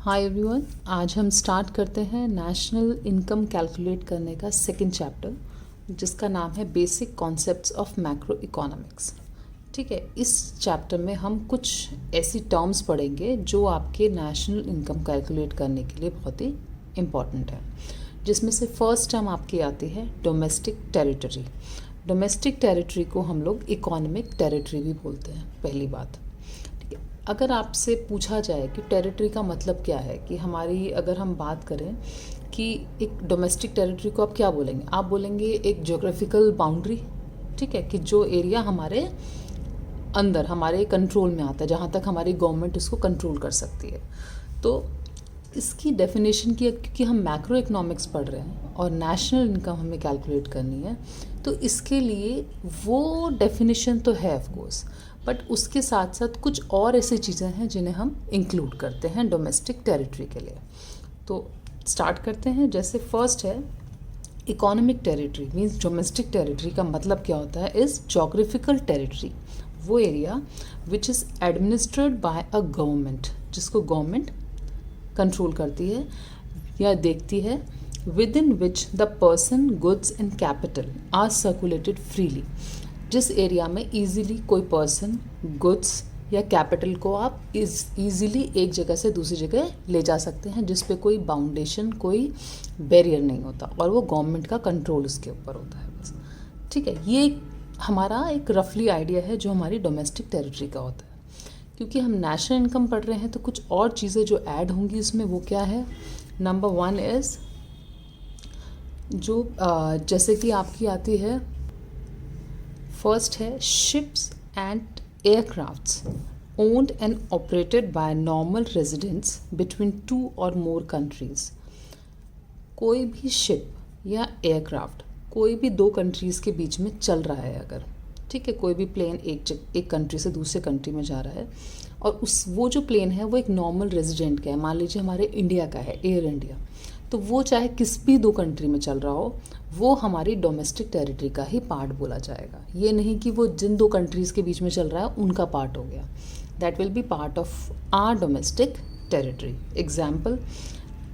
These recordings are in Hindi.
हाय एवरीवन, आज हम स्टार्ट करते हैं नेशनल इनकम कैलकुलेट करने का सेकंड चैप्टर, जिसका नाम है basic concepts of macro economics. ठीक है, इस चैप्टर में हम कुछ ऐसी टर्म्स पढ़ेंगे जो आपके नेशनल इनकम कैलकुलेट करने के लिए बहुत ही इम्पॉर्टेंट है। जिसमें से फर्स्ट टर्म आपकी आती है डोमेस्टिक टेरिटरी। डोमेस्टिक टेरिटरी को हम लोग इकोनॉमिक टेरिटरी भी बोलते हैं। पहली बात, अगर आपसे पूछा जाए कि टेरिटरी का मतलब क्या है, कि हमारी अगर हम बात करें कि एक डोमेस्टिक टेरिटरी को आप क्या बोलेंगे, आप बोलेंगे एक ज्योग्राफिकल बाउंड्री। ठीक है, कि जो एरिया हमारे अंदर हमारे कंट्रोल में आता है, जहाँ तक हमारी गवर्नमेंट उसको कंट्रोल कर सकती है। तो इसकी डेफिनेशन की, क्योंकि हम मैक्रो इकोनॉमिक्स पढ़ रहे हैं और नेशनल इनकम हमें कैलकुलेट करनी है, तो इसके लिए वो डेफिनेशन तो है ऑफ कोर्स, बट उसके साथ साथ कुछ और ऐसी चीज़ें हैं जिन्हें हम इंक्लूड करते हैं डोमेस्टिक टेरिटरी के लिए। तो स्टार्ट करते हैं। जैसे फर्स्ट है economic territory, means domestic territory का मतलब क्या होता है, इज़ जोग्राफिकल टेरिटरी, वो area which is administered by a government, जिसको गवर्नमेंट कंट्रोल करती है या देखती है, with in which the person, goods and capital R circulated freely. जिस एरिया में ईज़िली कोई पर्सन, गुड्स या कैपिटल को आप ईज़िली एक जगह से दूसरी जगह ले जा सकते हैं, जिस पे कोई बाउंडेशन, कोई बैरियर नहीं होता और वो गवर्नमेंट का कंट्रोल उसके ऊपर होता है बस। ठीक है, ये हमारा एक रफली आइडिया है जो हमारी डोमेस्टिक टेरिटरी का होता है। क्योंकि हम नेशनल इनकम पढ़ रहे हैं तो कुछ और चीज़ें जो ऐड होंगी इसमें, वो क्या है। नंबर वन इज़ जो जैसे कि आपकी आती है, फर्स्ट है ships and aircrafts owned and operated by normal residents between 2 और मोर कंट्रीज़। कोई भी शिप या एयरक्राफ्ट कोई भी 2 कंट्रीज़ के बीच में चल रहा है अगर, ठीक है, कोई भी प्लेन एक कंट्री से दूसरे कंट्री में जा रहा है और वो जो प्लेन है वो एक नॉर्मल रेजिडेंट का है, मान लीजिए हमारे इंडिया का है, एयर इंडिया, तो वो चाहे किस भी 2 कंट्री में चल रहा हो, वो हमारी डोमेस्टिक टेरिटरी का ही पार्ट बोला जाएगा। ये नहीं कि वो जिन 2 कंट्रीज़ के बीच में चल रहा है उनका पार्ट हो गया, that will be part of our domestic territory. Example,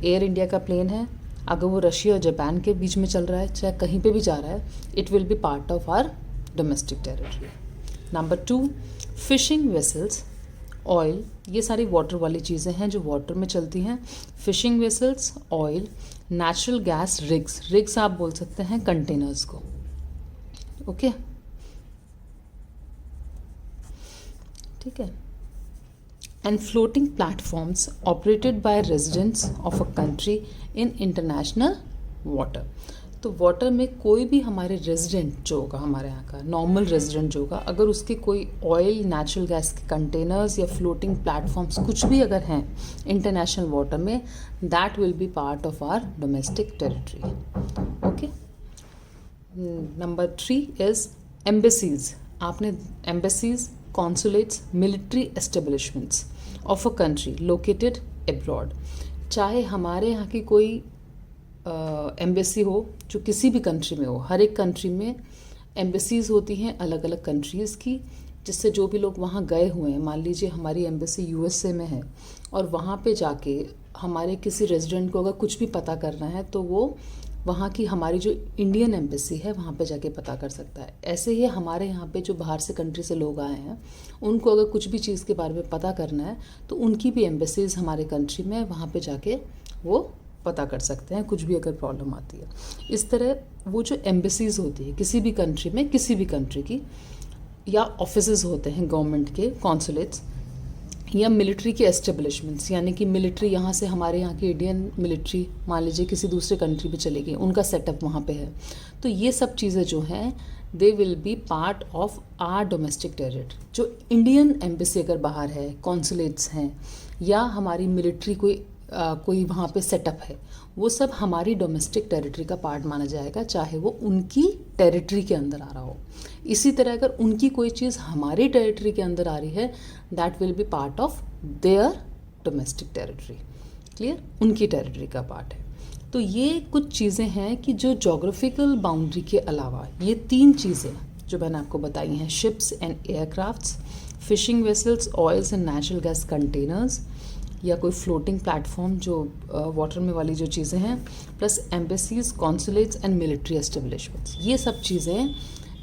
Air India का प्लेन है, अगर वो रशिया और जापान के बीच में चल रहा है, चाहे कहीं पे भी जा रहा है, it will be part of our domestic territory. Number 2, fishing vessels, oil, ये सारी वाटर वाली चीज़ें हैं जो वाटर में चलती हैं। Fishing vessels, oil, natural gas, rigs आप बोल सकते हैं कंटेनर्स को। ओके, ठीक है। And floating platforms operated by residents of a country in international water. तो वाटर में कोई भी हमारे रेजिडेंट जो होगा, हमारे यहाँ का नॉर्मल रेजिडेंट जो होगा, अगर उसके कोई ऑयल, नेचुरल गैस के कंटेनर्स या फ्लोटिंग प्लेटफॉर्म्स कुछ भी अगर हैं इंटरनेशनल वाटर में, that will be part of our domestic territory. Okay. Number 3 is embassies. आपने embassies, consulates, military establishments of a country located abroad. चाहे हमारे यहाँ की कोई एम्बेसी हो जो किसी भी कंट्री में हो, हर एक कंट्री में एम्बेसीज़ होती हैं अलग अलग कंट्रीज़ की, जिससे जो भी लोग वहाँ गए हुए हैं, मान लीजिए हमारी एम्बेसी यूएसए में है और वहाँ पे जाके हमारे किसी रेजिडेंट को अगर कुछ भी पता करना है तो वो वहाँ की हमारी जो इंडियन एम्बेसी है वहाँ पे जाके पता कर सकता है। ऐसे ही हमारे यहाँ पे जो बाहर से कंट्री से लोग आए हैं, उनको अगर कुछ भी चीज़ के बारे में पता करना है तो उनकी भी एम्बेसीज़ हमारे कंट्री में, वहाँ पे जाके वो पता कर सकते हैं कुछ भी अगर प्रॉब्लम आती है। इस तरह वो जो एम्बेसीज़ होती है किसी भी कंट्री में, किसी भी कंट्री की, या ऑफिसेज होते हैं गवर्नमेंट के, कॉन्सुलेट्स, या मिलिट्री के एस्टेब्लिशमेंट्स, यानी कि मिलिट्री यहाँ से हमारे यहाँ की इंडियन मिलिट्री मान लीजिए किसी दूसरे कंट्री में चली गई, उनका सेटअप वहाँ पे है। तो ये सब चीज़ें जो हैं, they will be part of our domestic territory. जो इंडियन एम्बेसी अगर बाहर है, कॉन्सुलेट्स हैं, या हमारी मिलिट्री कोई वहाँ पे सेटअप है, वो सब हमारी डोमेस्टिक टेरिटरी का पार्ट माना जाएगा, चाहे वो उनकी टेरिटरी के अंदर आ रहा हो। इसी तरह अगर उनकी कोई चीज़ हमारी टेरिटरी के अंदर आ रही है, that will be part of their domestic territory. Clear, उनकी टेरिटरी का पार्ट है। तो ये कुछ चीज़ें हैं कि जो जोग्राफिकल बाउंड्री के अलावा ये 3 चीज़ें जो मैंने आपको बताई हैं, ships and aircrafts, fishing vessels, oils and natural gas containers, या कोई फ्लोटिंग प्लेटफॉर्म जो वाटर में वाली जो चीज़ें हैं, plus embassies, consulates and military establishments, ये सब चीज़ें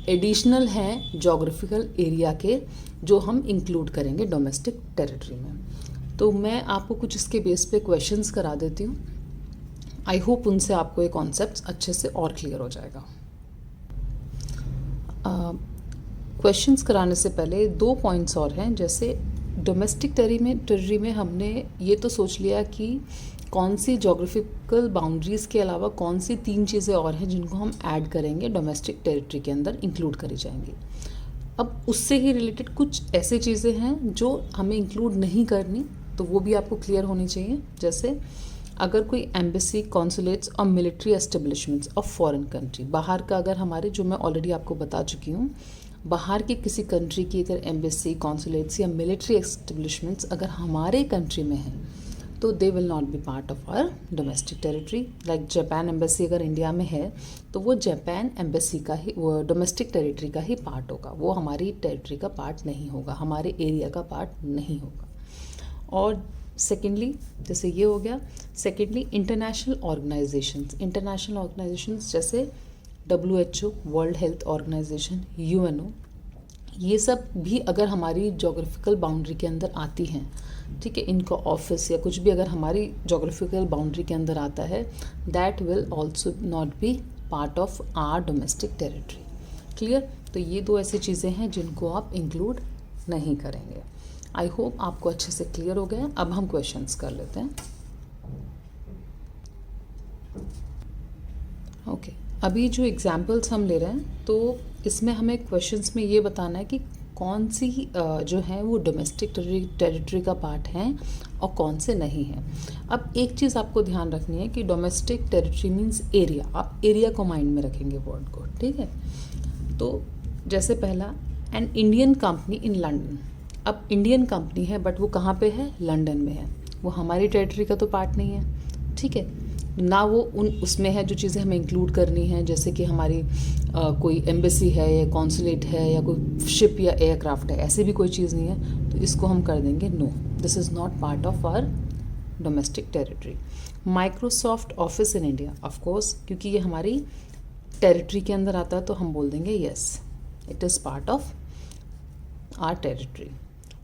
एडिशनल हैं जोग्राफिकल एरिया के, जो हम इंक्लूड करेंगे डोमेस्टिक टेरिटरी में। तो मैं आपको कुछ इसके बेस पे क्वेश्चंस करा देती हूँ। आई होप उनसे आपको ये कॉन्सेप्ट अच्छे से और क्लियर हो जाएगा। क्वेश्चंस कराने से पहले 2 पॉइंट्स और हैं। जैसे डोमेस्टिक टेरिटरी में हमने ये तो सोच लिया कि कौन सी जोग्राफिकल बाउंड्रीज़ के अलावा कौन सी 3 चीज़ें और हैं जिनको हम ऐड करेंगे डोमेस्टिक टेरिटरी के अंदर इंक्लूड करी जाएंगी। अब उससे ही रिलेटेड कुछ ऐसी चीज़ें हैं जो हमें इंक्लूड नहीं करनी, तो वो भी आपको क्लियर होनी चाहिए। जैसे अगर कोई एम्बेसी, कॉन्सुलेट्स और military establishments of foreign country, बाहर का अगर हमारे, जो मैं ऑलरेडी आपको बता चुकी हूँ, बाहर की किसी कंट्री की अगर एम्बेसी, कॉन्सुलेट्स या मिलिट्री एस्टेब्लिशमेंट्स अगर हमारे कंट्री में हैं, तो they will not be part of our domestic territory. Like Japan embassy अगर इंडिया में है, तो वो जापान एम्बेसी का ही, वो डोमेस्टिक टेरिटरी का ही पार्ट होगा, वो हमारी टेरिटरी का पार्ट नहीं होगा, हमारे एरिया का पार्ट नहीं होगा। और सेकेंडली, जैसे ये हो गया। सेकेंडली, इंटरनेशनल ऑर्गेनाइजेशंस जैसे WHO, world health organisation, UNO, ये सब भी अगर हमारी जोग्राफिकल बाउंड्री के अंदर आती हैं, ठीक है, इनका ऑफिस या कुछ भी अगर हमारी जोग्राफिकल बाउंड्री के अंदर आता है, that will also not be part of our domestic territory. Clear? तो ये 2 ऐसी चीज़ें हैं जिनको आप इंक्लूड नहीं करेंगे। आई होप आपको अच्छे से क्लियर हो गया। अब हम क्वेश्चंस कर लेते हैं। ओके, अभी जो एग्जाम्पल्स हम ले रहे हैं, तो इसमें हमें क्वेश्चंस में ये बताना है कि कौन सी जो है वो डोमेस्टिक टेरिटरी का पार्ट हैं और कौन से नहीं हैं। अब एक चीज़ आपको ध्यान रखनी है कि डोमेस्टिक टेरिटरी मीन्स एरिया। आप एरिया को माइंड में रखेंगे वर्ड को, ठीक है। तो जैसे पहला, an Indian company in London. अब इंडियन कंपनी है बट वो कहाँ पे है? लंदन में है। वो हमारी टेरिटरी का तो पार्ट नहीं है, ठीक है ना। वो उसमें है जो चीज़ें हमें इंक्लूड करनी है, जैसे कि हमारी कोई एम्बेसी है या कॉन्सुलेट है या कोई शिप या एयरक्राफ्ट है, ऐसी भी कोई चीज़ नहीं है, तो इसको हम कर देंगे no, this is not part of our domestic territory. Microsoft office in India, of course क्योंकि ये हमारी टेरिटरी के अंदर आता है, तो हम बोल देंगे yes, it is part of our territory.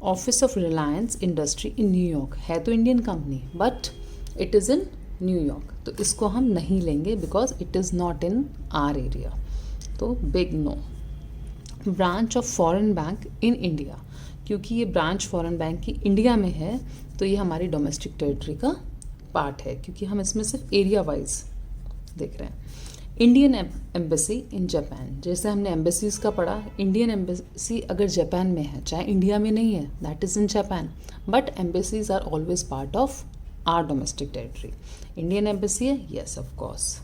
Office of Reliance industry in New York, है तो Indian company but it is in New York, तो इसको हम नहीं लेंगे because it is not in our area, तो big no. Branch of foreign bank in India, क्योंकि ये ब्रांच फॉरेन बैंक की इंडिया में है, तो ये हमारी डोमेस्टिक टेरिटरी का पार्ट है, क्योंकि हम इसमें सिर्फ एरिया वाइज देख रहे हैं। इंडियन एम्बेसी इन जापान, जैसे हमने एम्बेसीज का पढ़ा, इंडियन एम्बेसी अगर जापान में है, चाहे इंडिया में नहीं है, that is in Japan, but embassies are always part of our domestic territory. Indian embassy है, yes of course.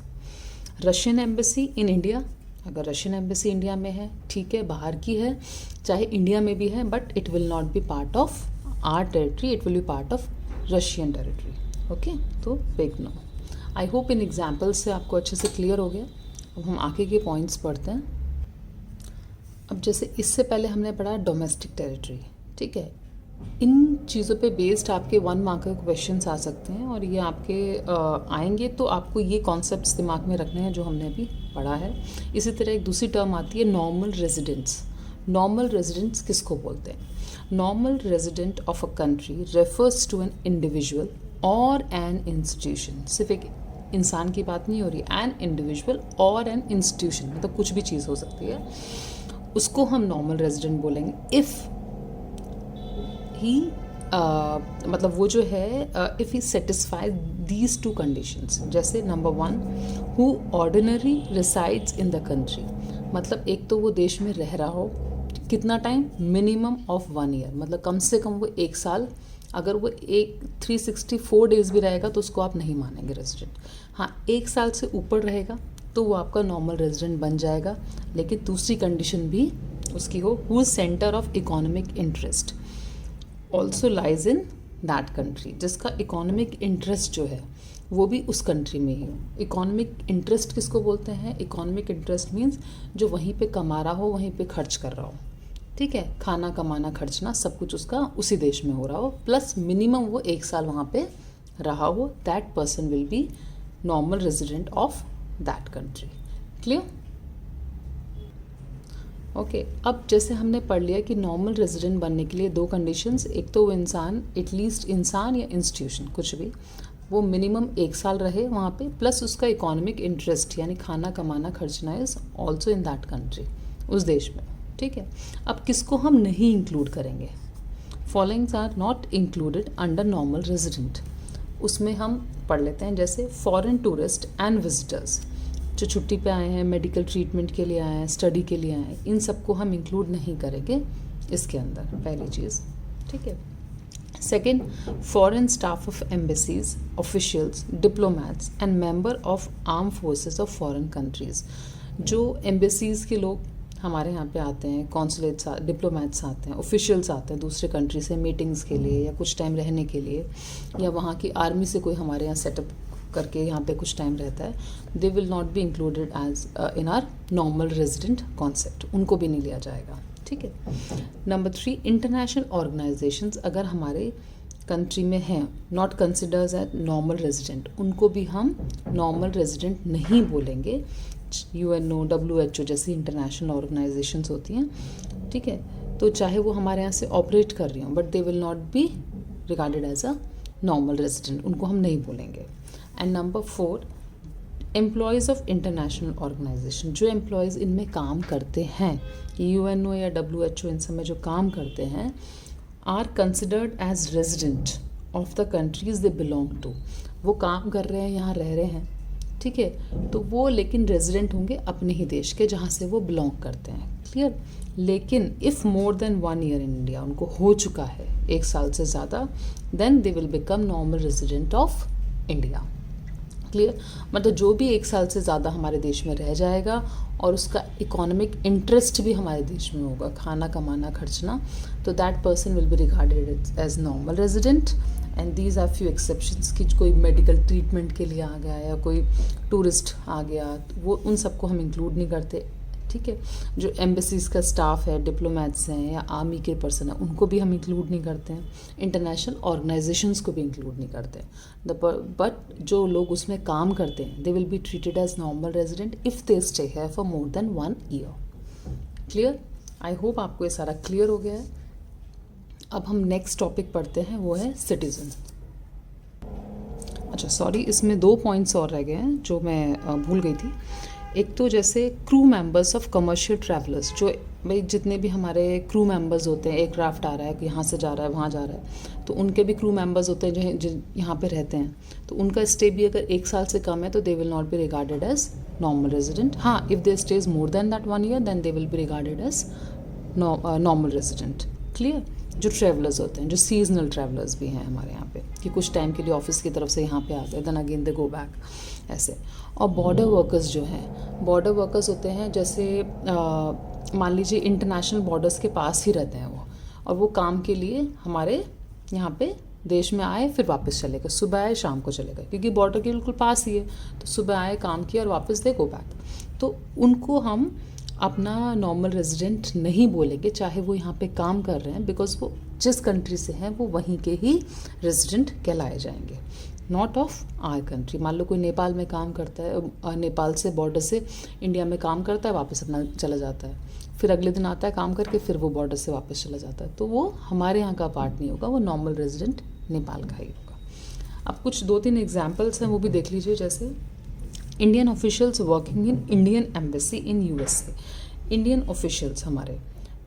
Russian embassy in India, अगर रशियन एम्बेसी इंडिया में है, ठीक है, बाहर की है, चाहे इंडिया में भी है, but it will not be part of our territory, it will be part of Russian territory. Okay, तो बिग नो। आई होप इन एग्जाम्पल्स से आपको अच्छे से क्लियर हो गया। अब हम आगे के पॉइंट्स पढ़ते हैं। अब जैसे इससे पहले हमने पढ़ा डोमेस्टिक टेरिटरी, ठीक है। इन चीज़ों पे बेस्ड आपके 1 मार्क के क्वेश्चंस आ सकते हैं, और ये आपके आएंगे, तो आपको ये कॉन्सेप्ट्स दिमाग में रखने हैं जो हमने अभी पढ़ा है। इसी तरह एक दूसरी टर्म आती है नॉर्मल रेजिडेंट्स। नॉर्मल रेजिडेंट्स किसको बोलते हैं? Normal resident of a country refers to an individual और एन इंस्टीट्यूशन। सिर्फ एक इंसान की बात नहीं हो रही, एन इंडिविजुअल और एन इंस्टीट्यूशन, मतलब कुछ भी चीज़ हो सकती है, उसको हम नॉर्मल रेजिडेंट बोलेंगे। इफ़ ही मतलब वो जो है, if he satisfy these 2 conditions, जैसे number 1, who ordinary resides in the country, मतलब एक तो वो देश में रह रहा हो, कितना टाइम? मिनिमम ऑफ 1 ईयर, मतलब कम से कम वो 1 साल। अगर वो 364 डेज भी रहेगा तो उसको आप नहीं मानेंगे रेजिडेंट। हाँ, 1 साल से ऊपर रहेगा तो वो आपका नॉर्मल रेजिडेंट बन जाएगा, लेकिन दूसरी कंडीशन भी उसकी हो, who centre of economic interest also lies in that country, जिसका इकोनॉमिक इंटरेस्ट जो है वो भी उस कंट्री में ही हो। इकोनॉमिक इंटरेस्ट किसको बोलते हैं? इकोनॉमिक इंटरेस्ट मीन्स जो वहीं पे कमा रहा हो, वहीं पे खर्च कर रहा हो, ठीक है, खाना कमाना खर्चना सब कुछ उसका उसी देश में हो रहा हो, प्लस मिनिमम वो 1 साल वहाँ पे रहा हो, that person will B normal resident of that country. Clear? Okay, अब जैसे हमने पढ़ लिया कि नॉर्मल रेजिडेंट बनने के लिए 2 कंडीशंस, एक तो वो इंसान, एटलीस्ट इंसान या इंस्टीट्यूशन कुछ भी, वो मिनिमम 1 साल रहे वहाँ पे, प्लस उसका इकोनॉमिक इंटरेस्ट यानी खाना कमाना खर्चना is also in that country, उस देश में। ठीक है, अब किसको हम नहीं इंक्लूड करेंगे? Followings are not included under normal resident. उसमें हम पढ़ लेते हैं, जैसे फॉरेन टूरिस्ट एंड विजिटर्स, जो छुट्टी पे आए हैं, मेडिकल ट्रीटमेंट के लिए आए हैं, स्टडी के लिए आए हैं, इन सबको हम इंक्लूड नहीं करेंगे इसके अंदर, पहली चीज़। ठीक है। Second, foreign staff of embassies, officials, diplomats and member of arm forces of foreign countries. जो एम्बेसीज के लोग हमारे यहाँ पे आते हैं, कॉन्सुलेट्स, डिप्लोमैट्स आते हैं, ऑफिशियल्स आते हैं दूसरे कंट्री से मीटिंग्स के लिए या कुछ टाइम रहने के लिए, या वहाँ की आर्मी से कोई हमारे यहाँ सेटअप करके यहाँ पे कुछ टाइम रहता है, they will not be included as in our normal resident concept, उनको भी नहीं लिया जाएगा। ठीक है। नंबर 3, इंटरनेशनल ऑर्गेनाइजेशंस अगर हमारे कंट्री में हैं, not considers as normal resident, उनको भी हम नॉर्मल रेजिडेंट नहीं बोलेंगे। UNO, WHO जैसी इंटरनेशनल ऑर्गेनाइजेशंस होती हैं, ठीक है, तो चाहे वो हमारे यहाँ से ऑपरेट कर रही हों, but they will not be regarded as a normal resident, उनको हम नहीं बोलेंगे। And number 4, employees of international organisation, जो एम्प्लॉयज़ इनमें काम करते हैं, UNO या WHO इन सब में जो काम करते हैं, are considered as resident of the countries they belong to. वो काम कर रहे हैं, यहाँ रह रहे हैं, ठीक है, तो वो लेकिन रेजिडेंट होंगे अपने ही देश के जहाँ से वो बिलोंग करते हैं। क्लियर? लेकिन if more than 1 year in India, उनको हो चुका है 1 साल से ज़्यादा, then they will become normal resident of India. Clear? मतलब जो भी 1 साल से ज़्यादा हमारे देश में रह जाएगा और उसका इकोनॉमिक इंटरेस्ट भी हमारे देश में होगा, खाना कमाना खर्चना, तो that person will be regarded as normal resident. And these are few exceptions कि कोई मेडिकल ट्रीटमेंट के लिए आ गया या कोई टूरिस्ट आ गया, वो उन सबको हम इंक्लूड नहीं करते। ठीक है, जो एम्बेसीज का स्टाफ है, डिप्लोमैट्स हैं या आर्मी के पर्सन हैं, उनको भी हम इंक्लूड नहीं करते हैं। इंटरनेशनल ऑर्गेनाइजेशंस को भी इंक्लूड नहीं करते हैं। बट जो लोग उसमें काम करते हैं, they will be treated as normal resident if they stay here for more than 1 year. Clear? I hope आपको ये सारा क्लियर हो गया है। अब हम नेक्स्ट टॉपिक पढ़ते हैं, वो है सिटीजन। अच्छा सॉरी, इसमें 2 पॉइंट्स और रह गए हैं जो मैं भूल गई थी। एक तो जैसे crew members of commercial travellers, जो भाई जितने भी हमारे क्रू मेंबर्स होते हैं, एयरक्राफ्ट आ रहा है, यहाँ से जा रहा है, वहाँ जा रहा है, तो उनके भी क्रू मेंबर्स होते हैं जो यहाँ पे रहते हैं, तो उनका स्टे भी अगर 1 साल से कम है तो they will not be regarded as normal resident. हाँ, if they stays more than that 1 year then they will be regarded as normal resident. Clear? जो ट्रैवलर्स होते हैं, जो सीजनल ट्रैवलर्स भी हैं हमारे यहाँ पे, कि कुछ टाइम के लिए ऑफिस की तरफ से यहाँ पे आ गए, then again they go back, ऐसे। और बॉर्डर वर्कर्स जो हैं, बॉर्डर वर्कर्स होते हैं जैसे मान लीजिए इंटरनेशनल बॉर्डर्स के पास ही रहते हैं वो, और वो काम के लिए हमारे यहाँ पे देश में आए, फिर वापस चले गए, सुबह आए शाम को चले गए, क्योंकि बॉर्डर के बिल्कुल पास ही है, तो सुबह आए, काम किया और वापस दे गो बैक, तो उनको हम अपना नॉर्मल रेजिडेंट नहीं बोलेंगे, चाहे वो यहाँ पे काम कर रहे हैं, बिकॉज वो जिस कंट्री से हैं वो वहीं के ही रेजिडेंट कहलाए जाएंगे, नॉट ऑफ आर कंट्री। मान लो कोई नेपाल में काम करता है, नेपाल से बॉर्डर से इंडिया में काम करता है, वापस अपना चला जाता है, फिर अगले दिन आता है काम करके, फिर वो बॉर्डर से वापस चला जाता है, तो वो हमारे यहाँ का पार्ट नहीं होगा, वो नॉर्मल रेजिडेंट नेपाल का ही होगा। अब कुछ 2-3 एग्जाम्पल्स हैं, वो भी देख लीजिए। जैसे Indian officials working in Indian embassy in USA, Indian officials हमारे,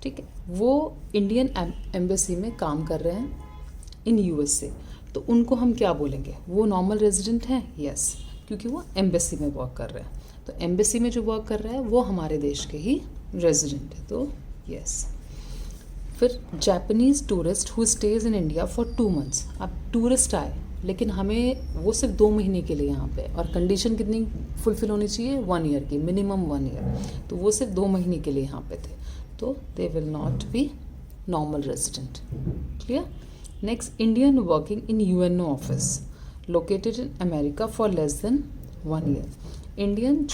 ठीक है, वो इंडियन एम्बेसी में काम कर रहे हैं इन USA, तो उनको हम क्या बोलेंगे? वो नॉर्मल रेजिडेंट हैं? यस, क्योंकि वो एम्बेसी में वर्क कर रहे हैं, तो एम्बेसी में जो वर्क कर रहा है वो हमारे देश के ही रेजिडेंट है, तो यस। फिर Japanese tourist who stays in India for 2 months, अब टूरिस्ट आए लेकिन हमें वो सिर्फ 2 महीने के लिए यहाँ पे, और कंडीशन कितनी फुलफिल होनी चाहिए? 1 ईयर की, मिनिमम 1 ईयर, तो वो सिर्फ 2 महीने के लिए यहाँ पे थे, तो they will not B normal resident. Clear? Next, Indian working in UNO office located in America for less than 1 year, Indian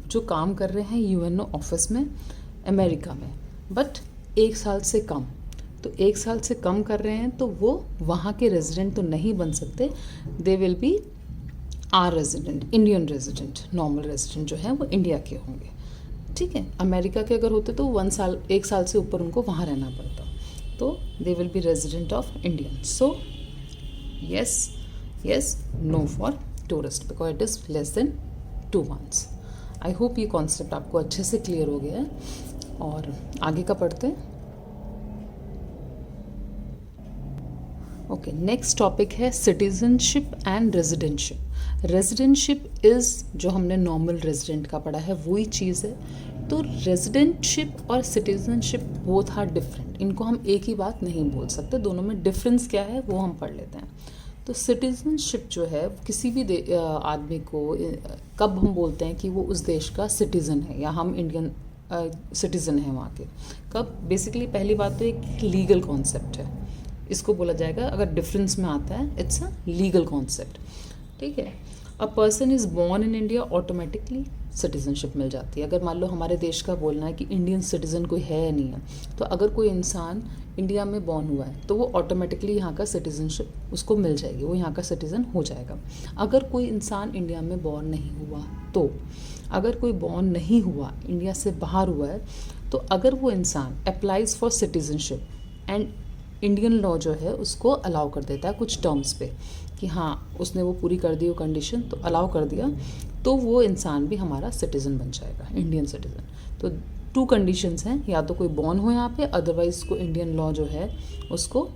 जो काम कर रहे हैं UNO ऑफिस में अमेरिका में, बट 1 साल से कम, तो 1 साल से कम कर रहे हैं तो वो वहाँ के रेजिडेंट तो नहीं बन सकते, they will be our resident, Indian resident, normal resident जो है वो इंडिया के होंगे, ठीक है। अमेरिका के अगर होते तो 1 साल से ऊपर उनको वहाँ रहना पड़ता, तो they will B resident of Indian. So yes, no for tourist because it is less than 2 months। I hope ये कॉन्सेप्ट आपको अच्छे से क्लियर हो गया है, और आगे का पढ़ते हैं। ओके, नेक्स्ट टॉपिक है citizenship and residentship. Residentship is जो हमने नॉर्मल रेजिडेंट का पढ़ा है वही चीज़ है, तो रेजिडेंटशिप और सिटीजनशिप बोथ आर डिफरेंट, इनको हम एक ही बात नहीं बोल सकते, दोनों में डिफरेंस क्या है वो हम पढ़ लेते हैं। तो सिटीजनशिप जो है किसी भी आदमी को कब हम बोलते हैं कि वो उस देश का सिटीज़न है या हम इंडियन सिटीज़न हैं वहाँ के, कब? बेसिकली पहली बात तो एक लीगल कॉन्सेप्ट है, इसको बोला जाएगा, अगर डिफरेंस में आता है इट्स अ लीगल कॉन्सेप्ट, ठीक है। A person is born in India, automatically citizenship मिल जाती है। अगर मान लो हमारे देश का बोलना है कि इंडियन सिटीज़न कोई है या नहीं है, तो अगर कोई इंसान इंडिया में बॉर्न हुआ है तो वो ऑटोमेटिकली यहाँ का सिटीजनशिप उसको मिल जाएगी, वो यहाँ का सिटीज़न हो जाएगा। अगर कोई इंसान इंडिया में बॉर्न नहीं हुआ, तो अगर कोई बॉर्न नहीं हुआ, इंडिया से बाहर हुआ है, तो अगर वो इंसान applies for citizenship and Indian law जो है उसको अलाउ कर देता है कुछ टर्म्स पे कि हाँ उसने वो पूरी कर दी वो कंडीशन, तो अलाउ कर दिया, तो वो इंसान भी हमारा सिटीज़न बन जाएगा, इंडियन सिटीज़न। तो 2 कंडीशंस हैं, या तो कोई बॉर्न हो यहाँ पे, अदरवाइज़ को इंडियन लॉ जो है उसको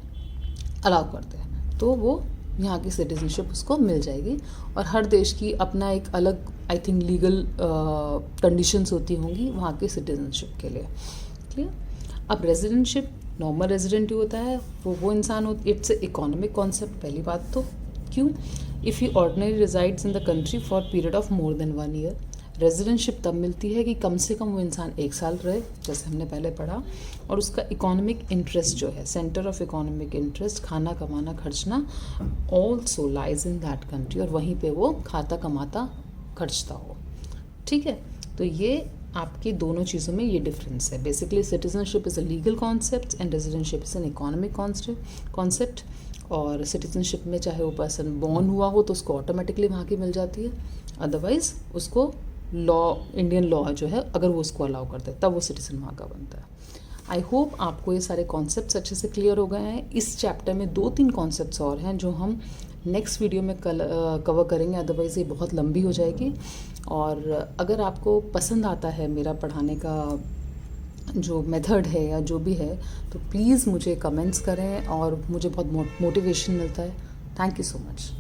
अलाउ करते हैं, तो वो यहाँ की सिटीजनशिप उसको मिल जाएगी। और हर देश की अपना एक अलग आई थिंक लीगल कंडीशंस होती होंगी वहाँ की सिटीजनशिप के लिए, क्लियर। अब रेजिडेंटशिप, नॉर्मल रेजिडेंट ही होता है, वो इंसान हो, इट्स इकोनॉमिक कॉन्सेप्ट। पहली बात तो क्यों, if you ordinary resides in the country for period of more than 1 year. Residentship तब मिलती है कि कम से कम वो इंसान 1 साल रहे, जैसे हमने पहले पढ़ा, और उसका इकोनॉमिक इंटरेस्ट जो है, सेंटर ऑफ इकोनॉमिक इंटरेस्ट, खाना कमाना खर्चना, also lies in that country, और वहीं पे वो खाता कमाता खर्चता हो, ठीक है। तो ये आपकी दोनों चीज़ों में ये डिफरेंस है। Basically citizenship is a legal concept and residentship is an economic concept. और सिटीजनशिप में चाहे वो पर्सन बॉर्न हुआ हो तो उसको ऑटोमेटिकली वहाँ की मिल जाती है, अदरवाइज़ उसको लॉ, इंडियन लॉ जो है अगर वो उसको अलाउ करता है तब वो सिटीज़न वहाँ का बनता है। आई होप आपको ये सारे कॉन्सेप्ट्स अच्छे से क्लियर हो गए हैं। इस चैप्टर में 2-3 कॉन्सेप्ट्स और हैं जो हम नेक्स्ट वीडियो में कवर करेंगे, अदरवाइज़ ये बहुत लंबी हो जाएगी। और अगर आपको पसंद आता है मेरा पढ़ाने का जो मेथड है या जो भी है, तो प्लीज़ मुझे कमेंट्स करें और मुझे बहुत मोटिवेशन मिलता है। Thank you so much.